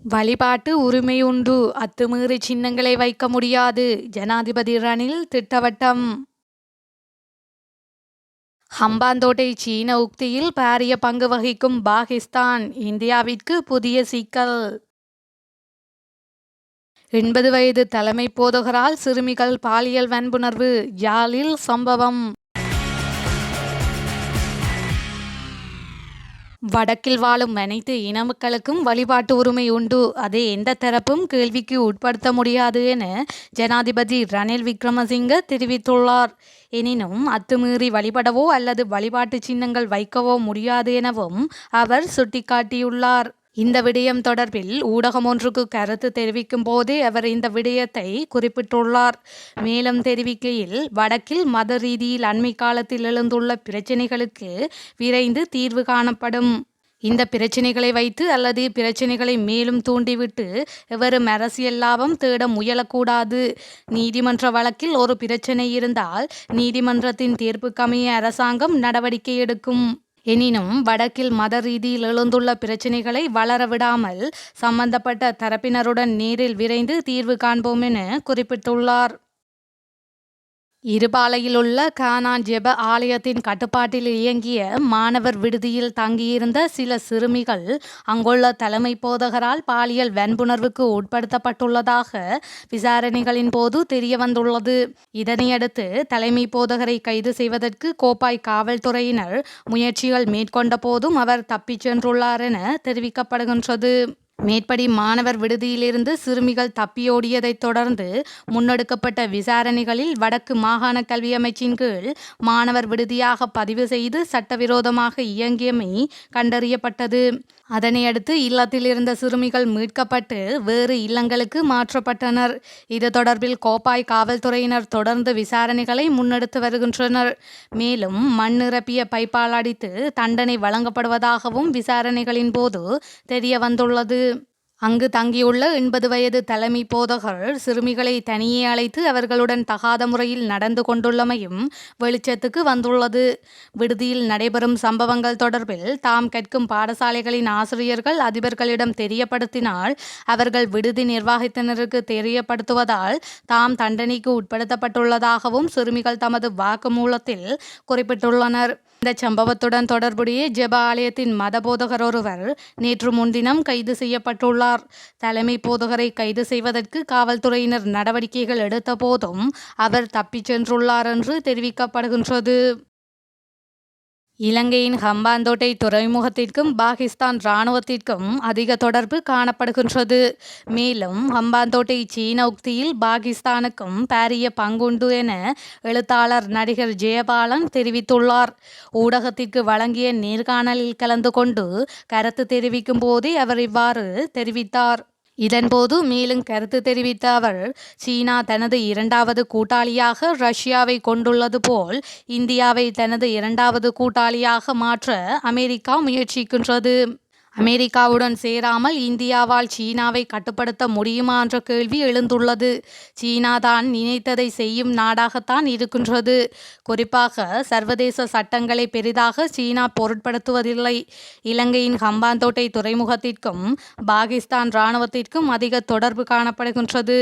வழிபாட்டு உரிமை உண்டு, அத்துமீறி சின்னங்களை வைக்க முடியாது. ஜனாதிபதி ரணில் திட்டவட்டம். ஹம்பாந்தோட்டை சீன உக்தியில் பாரிய பங்கு வகிக்கும் பாகிஸ்தான், இந்தியாவிற்கு புதிய சிக்கல். 80 வயது தலைமை போதகரால் சிறுமிகள் பாலியல் வன்புணர்வு, யாழில் சம்பவம். வடக்கில் வாழும் அனைத்து இன மக்களுக்கும் வழிபாட்டு உரிமை உண்டு, அதை எந்த தரப்பும் கேள்விக்கு உட்படுத்த முடியாது என ஜனாதிபதி ரணில் விக்ரமசிங்க தெரிவித்துள்ளார். எனினும் அத்துமீறி வழிபடவோ அல்லது வழிபாட்டு சின்னங்கள் வைக்கவோ முடியாது எனவும் அவர் சுட்டிக்காட்டியுள்ளார். இந்த விடயம் தொடர்பில் ஊடகம் ஒன்றுக்கு கருத்து தெரிவிக்கும் போதே அவர் இந்த விடயத்தை குறிப்பிட்டுள்ளார். மேலும் தெரிவிக்கையில், வடக்கில் மத ரீதியில் அண்மை காலத்தில் எழுந்துள்ள பிரச்சினைகளுக்கு விரைந்து தீர்வு காணப்படும். இந்த பிரச்சினைகளை வைத்து அல்லது பிரச்சினைகளை மேலும் தூண்டிவிட்டு எவரும் அரசியல் லாபம் தேட முயலக்கூடாது. நீதிமன்ற வழக்கில் ஒரு பிரச்சினை இருந்தால் நீதிமன்றத்தின் தீர்ப்புக்கமைய அரசாங்கம் நடவடிக்கை எடுக்கும். எனினும் வடக்கில் மத ரீதியில் எழுந்துள்ள பிரச்சினைகளை வளர விடாமல் சம்பந்தப்பட்ட தரப்பினருடன் நேரில் விரைந்து தீர்வு காண்போம் என குறிப்பிட்டுள்ளார். இருபாலையில் உள்ள கானான் ஜெப ஆலயத்தின் கட்டுப்பாட்டில் இயங்கிய மாணவர் விடுதியில் தங்கியிருந்த சில சிறுமிகள் அங்குள்ள தலைமை போதகரால் பாலியல் வன்புணர்வுக்கு உட்படுத்தப்பட்டுள்ளதாக விசாரணைகளின் போது தெரியவந்துள்ளது. இதனையடுத்து தலைமை போதகரை கைது செய்வதற்கு கோப்பாய் காவல்துறையினர் முயற்சிகள் மேற்கொண்ட போதும் அவர் தப்பிச் சென்றுள்ளார் என தெரிவிக்கப்படுகின்றது. மேற்படி மாணவர் விடுதியிலிருந்து சிறுமிகள் தப்பியோடியதைத் தொடர்ந்து முன்னெடுக்கப்பட்ட விசாரணைகளில் வடக்கு மாகாண கல்வி அமைச்சின் கீழ் மாணவர் விடுதியாக பதிவு செய்து சட்டவிரோதமாக இயங்கியமை கண்டறியப்பட்டது. அதனையடுத்து இல்லத்தில் இருந்த சிறுமிகள் மீட்கப்பட்டு வேறு இல்லங்களுக்கு மாற்றப்பட்டனர். இது தொடர்பில் கோப்பாய் காவல்துறையினர் தொடர்ந்து விசாரணைகளை முன்னெடுத்து வருகின்றனர். மேலும் மண் நிரப்பிய பைப்பால் அடித்து தண்டனை வழங்கப்படுவதாகவும் விசாரணைகளின் போது தெரிய வந்துள்ளது. அங்கு தங்கியுள்ள 80 வயது தலைமை போதகர் சிறுமிகளை தனியே அழைத்து அவர்களுடன் தகாத முறையில் நடந்து கொண்டுள்ளமையும் வெளிச்சத்துக்கு வந்துள்ளது. விடுதியில் நடைபெறும் சம்பவங்கள் தொடர்பில் தாம் கற்கும் பாடசாலைகளின் ஆசிரியர்கள் அதிபர்களிடம் தெரியப்படுத்தினால் அவர்கள் விடுதி நிர்வாகத்தினருக்கு தெரியப்படுத்துவதால் தாம் தண்டனைக்கு உட்படுத்தப்பட்டுள்ளதாகவும் சிறுமிகள் தமது வாக்குமூலத்தில் குறிப்பிட்டுள்ளனர். இந்த சம்பவத்துடன் தொடர்புடைய ஜெப ஆலயத்தின் மத போதகர் ஒருவர் நேற்று முன்தினம் கைது செய்யப்பட்டுள்ளார். தலைமை போதகரை கைது செய்வதற்கு காவல்துறையினர் நடவடிக்கைகள் எடுத்த போதும் அவர் தப்பிச் சென்றுள்ளார் என்று தெரிவிக்கப்படுகின்றது. இலங்கையின் ஹம்பாந்தோட்டை துறைமுகத்திற்கும் பாகிஸ்தான் இராணுவத்திற்கும் அதிக தொடர்பு காணப்படுகின்றது. மேலும் ஹம்பாந்தோட்டை சீன உக்தியில் பாகிஸ்தானுக்கும் பாரிய பங்குண்டு என எழுத்தாளர் நடிகர் ஜெயபாலன் தெரிவித்துள்ளார். ஊடகத்திற்கு வழங்கிய நேர்காணலில் கலந்து கொண்டு கருத்து தெரிவிக்கும் போதே அவர் இவ்வாறு தெரிவித்தார். இதன்போது மேலும் கருத்து தெரிவித்த அவர், சீனா தனது இரண்டாவது கூட்டாளியாக ரஷ்யாவை கொண்டுள்ளது போல் இந்தியாவை தனது இரண்டாவது கூட்டாளியாக மாற்ற அமெரிக்கா முயற்சிக்கின்றது. அமெரிக்காவுடன் சேராமல் இந்தியாவால் சீனாவை கட்டுப்படுத்த முடியுமா என்ற கேள்வி எழுந்துள்ளது. சீனா தான் நினைத்ததை செய்யும் நாடாகத்தான் இருக்கின்றது. குறிப்பாக சர்வதேச சட்டங்களை பெரிதாக சீனா பொருட்படுத்துவதில்லை. இலங்கையின் ஹம்பாந்தோட்டை துறைமுகத்திற்கும் பாகிஸ்தான் இராணுவத்திற்கும் அதிக தொடர்பு காணப்படுகின்றது.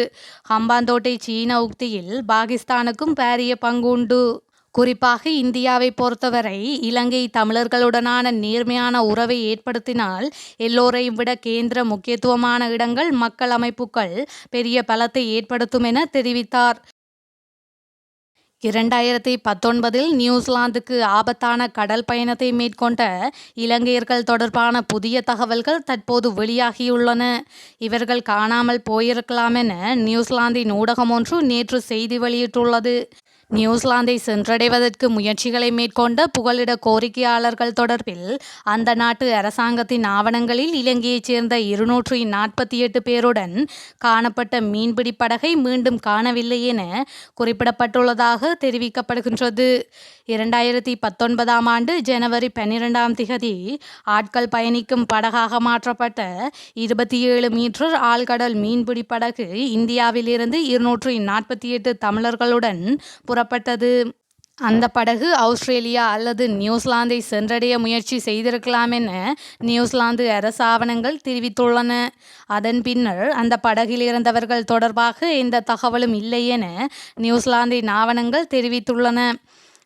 ஹம்பாந்தோட்டை சீன உக்தியில் பாகிஸ்தானுக்கும் பாரிய பங்கு உண்டு. குறிப்பாக இந்தியாவை பொறுத்தவரை இலங்கை தமிழர்களுடனான நேர்மையான உறவை ஏற்படுத்தினால் எல்லோரையும் விட கேந்திர முக்கியத்துவமான இடங்கள் மக்கள் அமைப்புகள் பெரிய பலத்தை ஏற்படுத்தும் என தெரிவித்தார். 2019 நியூசிலாந்துக்கு ஆபத்தான கடல் பயணத்தை மேற்கொண்ட இலங்கையர்கள் தொடர்பான புதிய தகவல்கள் தற்போது வெளியாகியுள்ளன. இவர்கள் காணாமல் போயிருக்கலாம் என நியூசிலாந்தின் ஊடகம் ஒன்று நேற்று செய்தி வெளியிட்டுள்ளது. நியூசிலாந்தை சென்றடைவதற்கு முயற்சிகளை மேற்கொண்ட புகலிட கோரிக்கையாளர்கள் தொடர்பில் அந்த நாட்டு அரசாங்கத்தின் ஆவணங்களில் இலங்கையைச் சேர்ந்த 248 பேருடன் காணப்பட்ட மீன்பிடி படகை மீண்டும் காணவில்லை என குறிப்பிடப்பட்டுள்ளதாக தெரிவிக்கப்படுகின்றது. 2019 ஆண்டு ஜனவரி 12 ஆட்கள் பயணிக்கும் படகாக மாற்றப்பட்ட 27 மீட்டர் ஆழ்கடல் மீன்பிடி படகு இந்தியாவிலிருந்து 248 தமிழர்களுடன் புறப்பட்டது. அந்த படகு ஆஸ்திரேலியா அல்லது நியூசிலாந்தை சென்றடைய முயற்சி செய்திருக்கலாம் என நியூசிலாந்து அரசாவணங்கள் தெரிவித்துள்ளன. அதன் பின்னர் அந்த படகில் இருந்தவர்கள் தொடர்பாக எந்த தகவலும் இல்லை என நியூசிலாந்தின் ஆவணங்கள் தெரிவித்துள்ளன.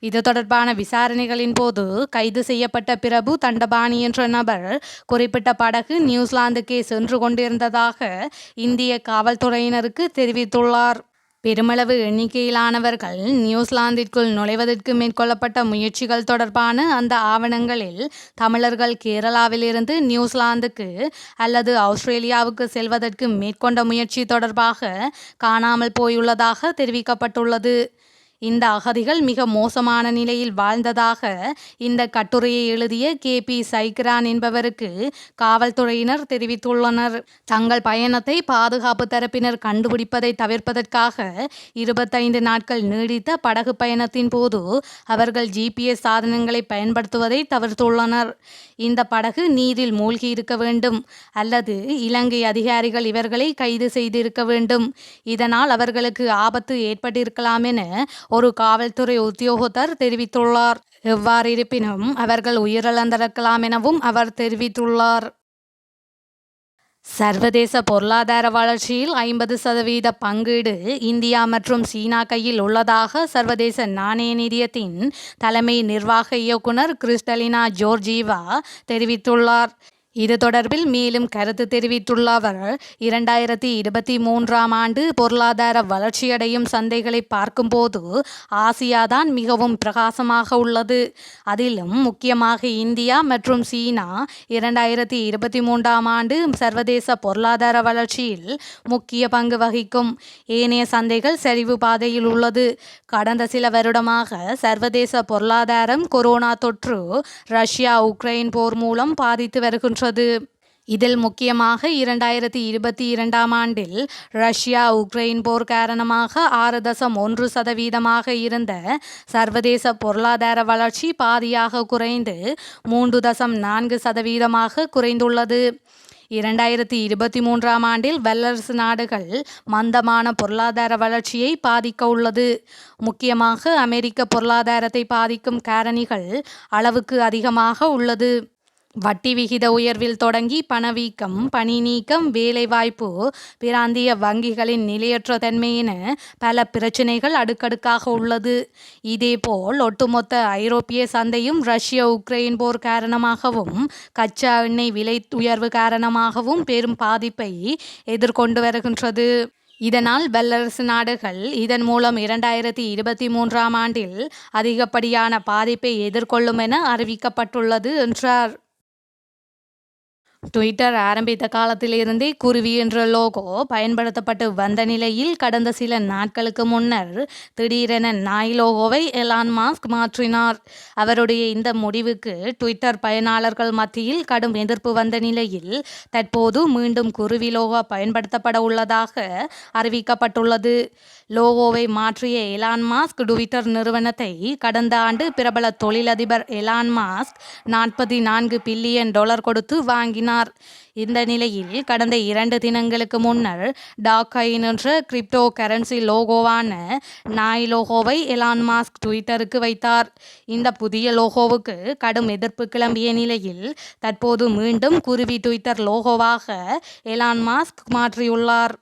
இது தொடர்பான விசாரணைகளின் போது கைது செய்யப்பட்ட பிரபு தண்டபாணி என்ற நபர் குறிப்பிட்ட படகு நியூசிலாந்துக்கே சென்று கொண்டிருந்ததாக இந்திய காவல்துறையினருக்கு தெரிவித்துள்ளார். பெருமளவு எண்ணிக்கையிலானவர்கள் நியூசிலாந்திற்குள் நுழைவதற்கு மேற்கொள்ளப்பட்ட முயற்சிகள் தொடர்பான அந்த ஆவணங்களில் தமிழர்கள் கேரளாவிலிருந்து நியூசிலாந்துக்கு அல்லது ஆஸ்திரேலியாவுக்கு செல்வதற்கு மேற்கொண்ட முயற்சி தொடர்பாக காணாமல் போயுள்ளதாக தெரிவிக்கப்பட்டுள்ளது. இந்த அகதிகள் மிக மோசமான நிலையில் வாழ்ந்ததாக இந்த கட்டுரையை எழுதிய KP சைக்ரான் என்பவருக்கு காவல்துறையினர் தெரிவித்துள்ளனர். தங்கள் பயணத்தை பாதுகாப்பு தரப்பினர் கண்டுபிடிப்பதை தவிர்ப்பதற்காக 25 நாட்கள் நீடித்த படகு பயணத்தின் போது அவர்கள் GPS சாதனங்களை பயன்படுத்துவதை தவிர்த்துள்ளனர். இந்த படகு நீரில் மூழ்கி இருக்க வேண்டும் அல்லது இலங்கை அதிகாரிகள் இவர்களை கைது செய்திருக்க வேண்டும். இதனால் அவர்களுக்கு ஆபத்து ஏற்பட்டிருக்கலாம் என ஒரு காவல்துறை உத்தியோகத்தர் தெரிவித்துள்ளார். எவ்வாறு இருப்பினும் அவர்கள் உயிரிழந்திருக்கலாம் எனவும் அவர் தெரிவித்துள்ளார். சர்வதேச பொருளாதார வளர்ச்சியில் 50% பங்கீடு இந்தியா மற்றும் சீனா கையில் உள்ளதாக சர்வதேச நாணய நிதியத்தின் தலைமை நிர்வாக இயக்குனர் கிறிஸ்டலினா ஜோர்ஜீவா தெரிவித்துள்ளார். இது தொடர்பில் மேலும் கருத்து தெரிவித்துள்ள அவர் 2023ஆம் ஆண்டு பொருளாதார வளர்ச்சியடையும் சந்தைகளை பார்க்கும்போது ஆசியாதான் மிகவும் பிரகாசமாக உள்ளது. அதிலும் முக்கியமாக இந்தியா மற்றும் சீனா 2023ஆம் ஆண்டு சர்வதேச பொருளாதார வளர்ச்சியில் முக்கிய பங்கு வகிக்கும். ஏனைய சந்தைகள் சரிவு பாதையில் உள்ளது. கடந்த சில வருடமாக சர்வதேச பொருளாதாரம் கொரோனா தொற்று, ரஷ்யா உக்ரைன் போர் மூலம் பாதித்து வருகின்றது. இதில் முக்கியமாக 2022ஆம் ஆண்டில் ரஷ்யா உக்ரைன் போர் காரணமாக 6.1% இருந்த சர்வதேச பொருளாதார வளர்ச்சி பாதியாக குறைந்து 3.4% குறைந்துள்ளது. 2023ஆம் ஆண்டில் வல்லரசு நாடுகள் மந்தமான பொருளாதார வளர்ச்சியை பாதிக்க உள்ளது. முக்கியமாக அமெரிக்க பொருளாதாரத்தை பாதிக்கும் காரணிகள் அளவுக்கு அதிகமாக உள்ளது. வட்டி விகித உயர்வில் தொடங்கி பணவீக்கம், பணி நீக்கம், வேலைவாய்ப்பு, பிராந்திய வங்கிகளின் நிலையற்ற தன்மை என பல பிரச்சினைகள் அடுக்கடுக்காக உள்ளது. இதேபோல் ஒட்டுமொத்த ஐரோப்பிய சந்தையும் ரஷ்ய உக்ரைன் போர் காரணமாகவும் கச்சா எண்ணெய் விலை உயர்வு காரணமாகவும் பெரும் பாதிப்பை எதிர்கொண்டு வருகின்றது. இதனால் வல்லரசு நாடுகள் இதன் மூலம் 2023ஆம் ஆண்டில் அதிகப்படியான பாதிப்பை எதிர்கொள்ளும் என அறிவிக்கப்பட்டுள்ளது என்றார். ட்விட்டர் ஆரம்பித்த காலத்திலிருந்தே குருவி என்ற லோகோ பயன்படுத்தப்பட்டு வந்த நிலையில் கடந்த சில நாட்களுக்கு முன்னர் திடீரென நாய் லோகோவை எலான் மாஸ்க் மாற்றினார். அவருடைய இந்த முடிவுக்கு ட்விட்டர் பயனாளர்கள் மத்தியில் கடும் எதிர்ப்பு வந்த நிலையில் தற்போது மீண்டும் குருவி லோகோ பயன்படுத்தப்பட உள்ளதாக அறிவிக்கப்பட்டுள்ளது. லோகோவை மாற்றிய எலான் மாஸ்க் ட்விட்டர் நிறுவனத்தை கடந்த ஆண்டு பிரபல தொழிலதிபர் எலான் மாஸ்க் $44 பில்லியன் கொடுத்து வாங்கினார். இந்த நிலையில் கடந்த 2 தினங்களுக்கு முன்னர் டாக்காயின் என்ற கிரிப்டோ கரன்சி லோகோவான நாய் லோகோவை எலான் மாஸ்க் ட்விட்டருக்கு வைத்தார். இந்த புதிய லோகோவுக்கு கடும் எதிர்ப்பு கிளம்பிய நிலையில் தற்போது மீண்டும் குருவி ட்விட்டர் லோகோவாக எலான் மாஸ்க் மாற்றியுள்ளார்.